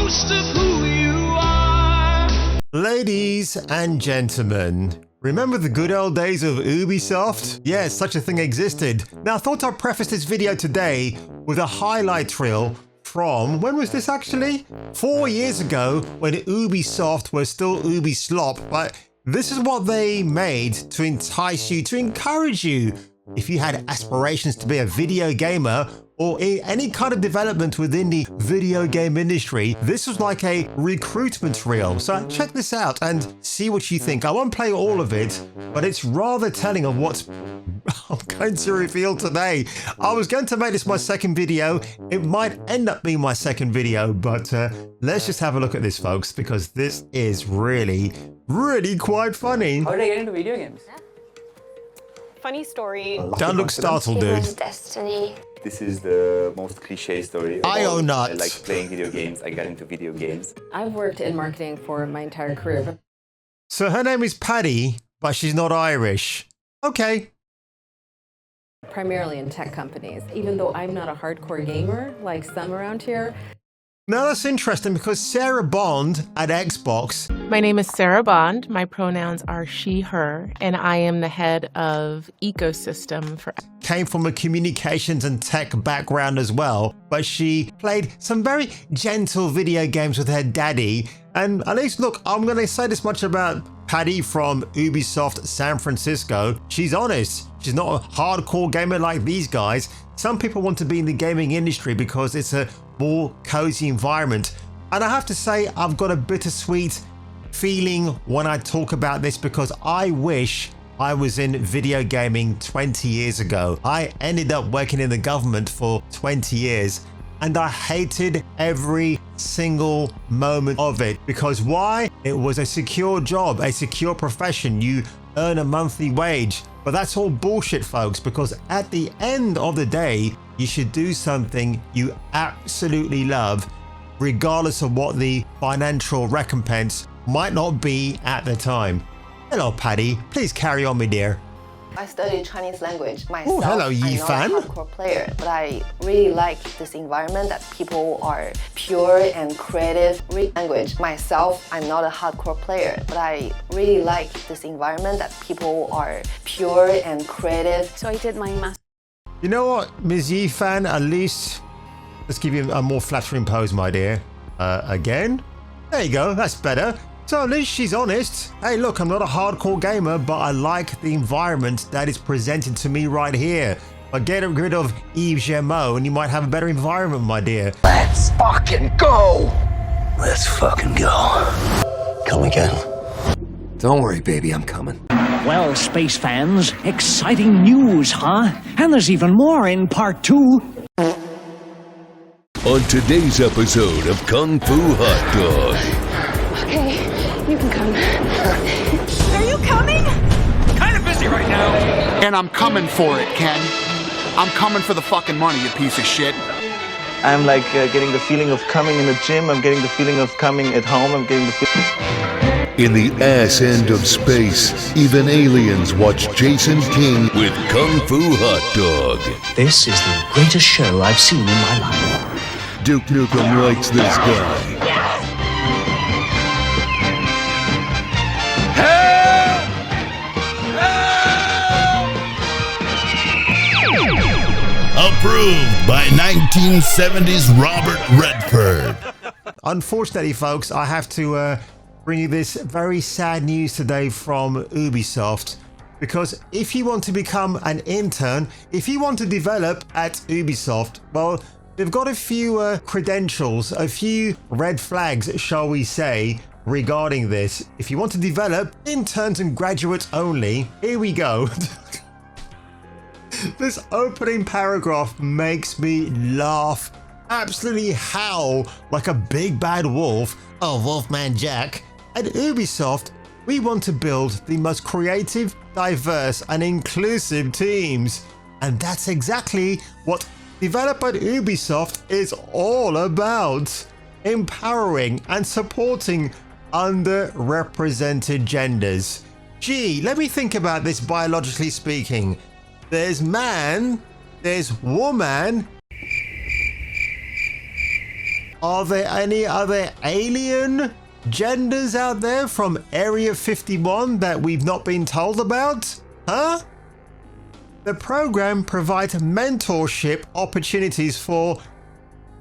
most of who you are. Ladies and gentlemen, remember the good old days of Ubisoft? Yes, such a thing existed. Now, I thought I'd preface this video today with a highlight reel from, when was this actually? 4 years ago, when Ubisoft was still Ubislop, but this is what they made to entice you, to encourage you. If you had aspirations to be a video gamer or in any kind of development within the video game industry, this was like a recruitment reel. So check this out and see what you think. I won't play all of it, but it's rather telling of what I'm going to reveal today. I was going to make this my second video. It might end up being my second video, but let's just have a look at this, folks, because this is really quite funny. How did I get into video games? Funny story. Don't look startled, dude. Destiny. This is the most cliche story. I owe not. I like playing video games. I got into video games. I've worked in marketing for my entire career. So her name is Paddy, but she's not Irish. Okay. Primarily in tech companies. Even though I'm not a hardcore gamer like some around here. Now that's interesting because Sarah Bond at Xbox. My name is Sarah Bond. My pronouns are she, her, and I am the head of ecosystem for. Came from a communications and tech background as well, but she played some very gentle video games with her daddy. And at least, look, I'm going to say this much about Paddy from Ubisoft San Francisco. She's honest. She's not a hardcore gamer like these guys. Some people want to be in the gaming industry because it's a more cozy environment. And I have to say, I've got a bittersweet feeling when I talk about this because I wish I was in video gaming 20 years ago. I ended up working in the government for 20 years and I hated every single moment of it. Because why? It was a secure job, a secure profession. You earn a monthly wage. But that's all bullshit, folks, because at the end of the day, you should do something you absolutely love, regardless of what the financial recompense might not be at the time. Hello, Paddy. Please carry on, my dear. I studied Chinese language myself. Oh, hello, I'm Yi not Fan. a hardcore player, but I really like this environment that people are pure and creative. Language myself, I'm not a hardcore player, but I really like this environment that people are pure and creative. So I did my master's. You know what, Ms. Yi Fan, at least let's give you a more flattering pose, my dear. Again? There you go, that's better. So at least she's honest. Hey, look, I'm not a hardcore gamer, but I like the environment that is presented to me right here. But get rid of Yves Germeau and you might have a better environment, my dear. Let's fucking go. Let's fucking go. Come again. Don't worry, baby, I'm coming. Well, space fans, exciting news, huh? And there's even more in part 2. On today's episode of Kung Fu Hot Dog. Okay, you can come. Are you coming? Kind of busy right now. And I'm coming for it, Ken. I'm coming for the fucking money, you piece of shit. I'm like getting the feeling of coming in the gym. I'm getting the feeling of coming at home. I'm getting the feeling. In the ass end of space, even aliens watch Jason King with Kung Fu Hot Dog. This is the greatest show I've seen in my life. Duke Nukem likes this guy. Approved by 1970s Robert Redford. Unfortunately, folks, I have to bring you this very sad news today from Ubisoft. Because if you want to become an intern, if you want to develop at Ubisoft, well, they've got a few credentials, a few red flags, shall we say, regarding this. If you want to develop interns and graduates only, here we go. This opening paragraph makes me laugh, absolutely howl like a big bad wolf. Oh, Wolfman Jack. At Ubisoft, we want to build the most creative, diverse and inclusive teams. And that's exactly what Develop at Ubisoft is all about. Empowering and supporting underrepresented genders. Gee, let me think about this biologically speaking. There's man, there's woman, Are there any other alien genders out there from Area 51 that we've not been told about? Huh? The program provides mentorship opportunities for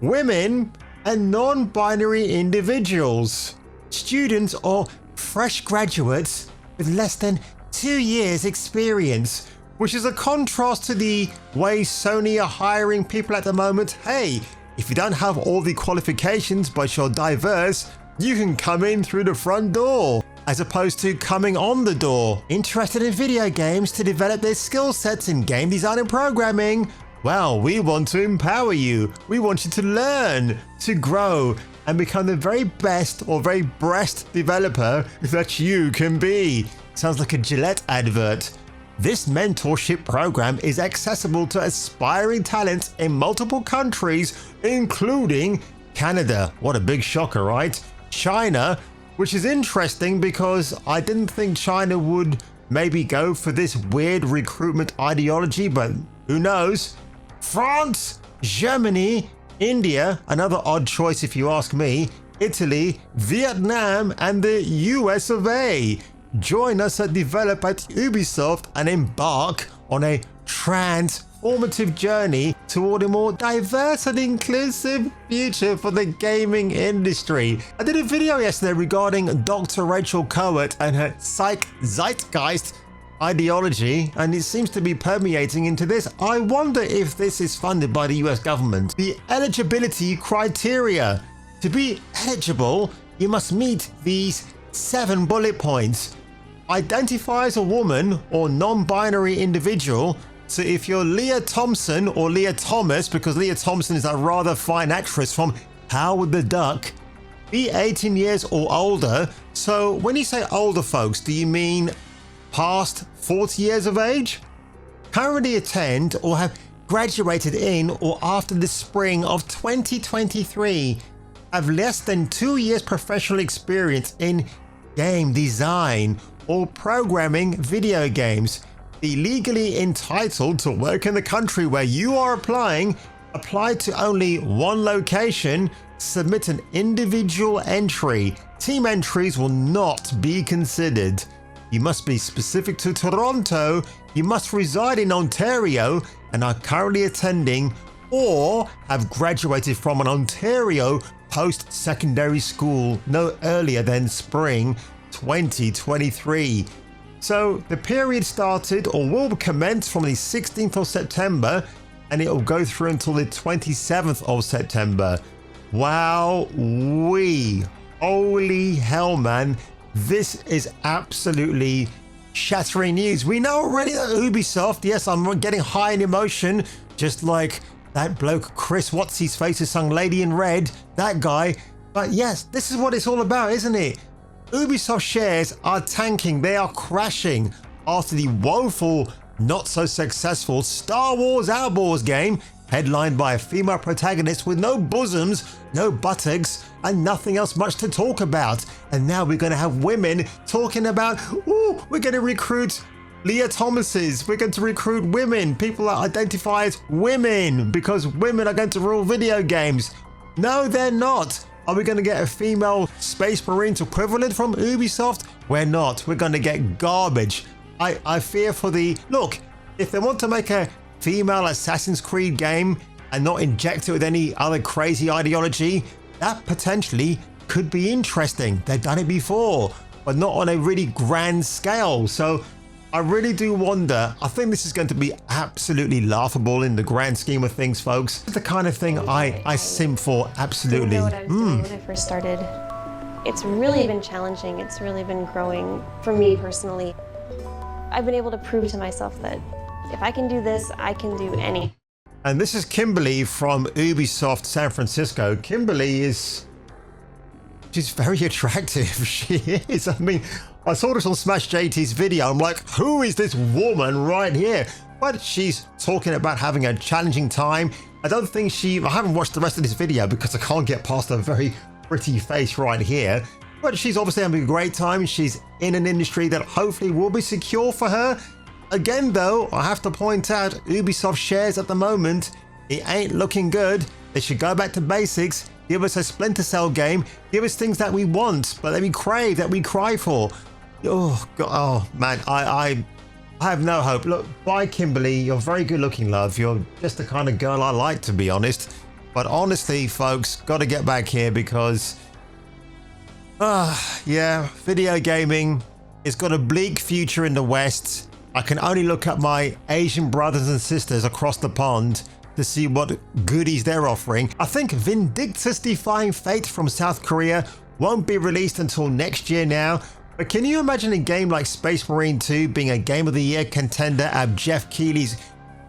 women and non-binary individuals, students or fresh graduates with less than 2 years experience, which is a contrast to the way Sony are hiring people at the moment. Hey, if you don't have all the qualifications but you're diverse, you can come in through the front door, as opposed to coming on the door. Interested in video games to develop their skill sets in game design and programming? Well, we want to empower you. We want you to learn, to grow, and become the very best or very breast developer that you can be. Sounds like a Gillette advert. This mentorship program is accessible to aspiring talents in multiple countries, including Canada. What a big shocker, right? China, which is interesting because I didn't think China would maybe go for this weird recruitment ideology, but who knows? France, Germany, India, another odd choice if you ask me, Italy, Vietnam, and the US of A. Join us at Develop at Ubisoft and embark on a transformative journey toward a more diverse and inclusive future for the gaming industry. I did a video yesterday regarding Dr. Rachel Cohut and her psych zeitgeist ideology, and it seems to be permeating into this. I wonder if this is funded by the US government. The eligibility criteria. To be eligible, you must meet these 7 bullet points. Identify as a woman or non-binary individual. So if you're Leah Thompson or Leah Thomas, because Leah Thompson is a rather fine actress from Howard the Duck, be 18 years or older. So when you say older folks, do you mean past 40 years of age? Currently attend or have graduated in or after the spring of 2023. Have less than 2 years professional experience in game design or programming video games. Be legally entitled to work in the country where you are applying. Apply to only one location. Submit an individual entry. Team entries will not be considered. You must be specific to Toronto. You must reside in Ontario and are currently attending or have graduated from an Ontario post-secondary school no earlier than spring 2023. So the period started or will commence from the 16th of September and it will go through until the 27th of September. Wow, holy hell, man. This is absolutely shattering news. We know already that Ubisoft, yes, I'm getting high in emotion, just like that bloke Chris What's-His-Face who sung Lady in Red, that guy. But yes, this is what it's all about, isn't it? Ubisoft shares are tanking, they are crashing after the woeful, not so successful Star Wars Outlaws game, headlined by a female protagonist with no bosoms, no buttocks, and nothing else much to talk about. And now we're going to have women talking about, ooh, we're going to recruit Leah Thomases, we're going to recruit women, people that identify as women, because women are going to rule video games. No, they're not. Are we going to get a female Space Marines equivalent from Ubisoft? We're not. We're going to get garbage. I fear for the... Look, if they want to make a female Assassin's Creed game and not inject it with any other crazy ideology, that potentially could be interesting. They've done it before, but not on a really grand scale. So I really do wonder. I think this is going to be absolutely laughable in the grand scheme of things, folks. It's the kind of thing I simp for, absolutely. I didn't know what I was doing when I first started. It's really been challenging. It's really been growing for me personally. I've been able to prove to myself that if I can do this, I can do any. And this is Kimberly from Ubisoft San Francisco. Kimberly she's very attractive. She is. I mean, I saw this on Smash JT's video. I'm like, who is this woman right here? But she's talking about having a challenging time. I haven't watched the rest of this video because I can't get past her very pretty face right here. But she's obviously having a great time. She's in an industry that hopefully will be secure for her. Again, though, I have to point out Ubisoft shares at the moment, it ain't looking good. They should go back to basics, Give us a Splinter Cell game. Give us things that we want, but that we crave, that we cry for. Oh, God, oh man, I have no hope. Look, bye, Kimberly. You're very good looking, love. You're just the kind of girl I like, to be honest. But honestly, folks, got to get back here because, yeah, video gaming has got a bleak future in the West. I can only look at my Asian brothers and sisters across the pond to see what goodies they're offering. I think Vindictus Defying Fate from South Korea won't be released until next year now. But can you imagine a game like Space Marine 2 being a Game of the Year contender at Jeff Keighley's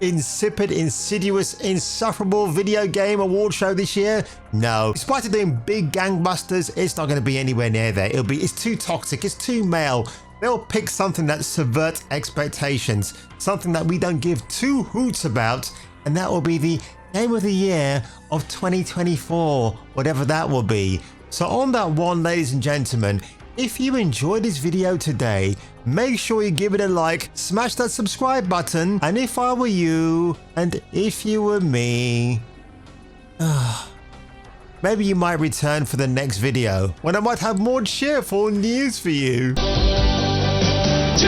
insipid, insidious, insufferable video game award show this year? No. Despite it doing big gangbusters, it's not going to be anywhere near there. It's too toxic, it's too male. They'll pick something that subverts expectations, something that we don't give two hoots about, and that will be the Game of the Year of 2024, whatever that will be. So on that one, ladies and gentlemen, if you enjoyed this video today, make sure you give it a like, smash that subscribe button, and if I were you, and if you were me, maybe you might return for the next video, when I might have more cheerful news for you. To